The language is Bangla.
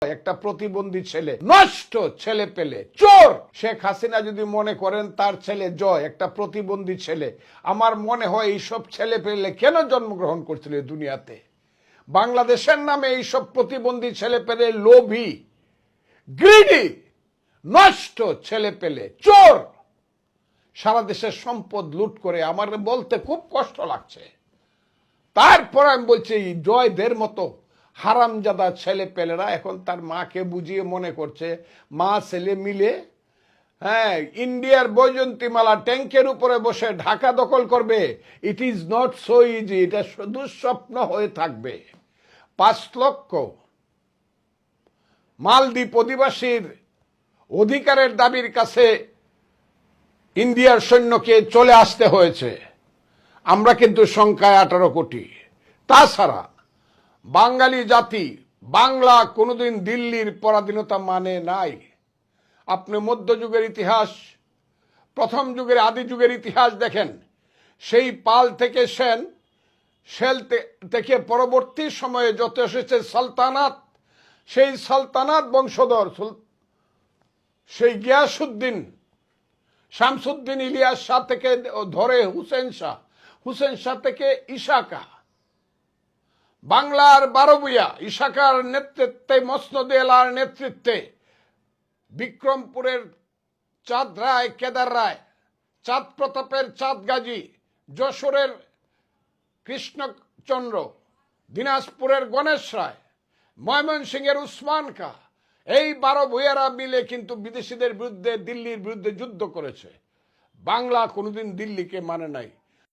একটা প্রতিবন্ধী ছেলে, নষ্ট ছেলে পেলে, চোর। শেখ হাসিনা যদি মনে করেন তার ছেলে জয় একটা প্রতিবন্ধী ছেলে, আমার মনে হয় এইসব ছেলে পেলে কেন জন্মগ্রহণ করছিল দুনিয়াতে? বাংলাদেশের নামে এইসব প্রতিবন্ধী ছেলে পেলে লোভী, গ্রিডি, নষ্ট ছেলে পেলে, চোর, সারা দেশের সম্পদ লুট করে। আমার বলতে খুব কষ্ট লাগছে। তারপর আমি বলছি জয়দের মতো হারামজাদা ছেলে পেলেরা এখন তার মাকে বুঝিয়ে মনে করছে মা ছেলে মিলে ইন্ডিয়ার বৈজয়ন্তীমালা ট্যাঙ্কের উপরে বসে ঢাকা দখল করবে। It is not so easy. এটা দুঃস্বপ্ন হয়ে থাকবে। 5 লক্ষ মালদ্বীপ অধিবাসীর অধিকারের দাবির কাছে ইন্ডিয়ার সৈন্যকে চলে আসতে হয়েছে। আমরা কিন্তু সংখ্যায় 18 কোটি। তাছাড়া বাঙালি জাতি, বাংলা কোনোদিন দিল্লির পরাধীনতা মানে নাই। আপনি মধ্যযুগের ইতিহাস, প্রথম যুগের আদি যুগের ইতিহাস দেখেন। সেই পাল থেকে সেন, সেল থেকে পরবর্তী সময়ে যত এসেছে সালতানাত, সেই সালতানাত বংশধর সেই গিয়াসুদ্দিন, শামসুদ্দিন ইলিয়াস শাহ থেকে ধরে হুসেন শাহ, হুসেন শাহ থেকে ইশাকা, বাংলার 12 ভূঁইয়া, ইশাকার নেতৃত্বে, মসনদ এলার নেতৃত্বে, বিক্রমপুরের চাঁদ রায়, কেদার রায়, চাঁদ প্রতাপের চাঁদ গাজী, যশোরের কৃষ্ণচন্দ্র, দিনাজপুরের গণেশ রায়, ময়মনসিংহের উসমান খাঁ, এই 12 ভূঁইয়ারা মিলে কিন্তু বিদেশিদের বিরুদ্ধে, দিল্লির বিরুদ্ধে যুদ্ধ করেছে। বাংলা কোনোদিন দিল্লিকে মানে নাই।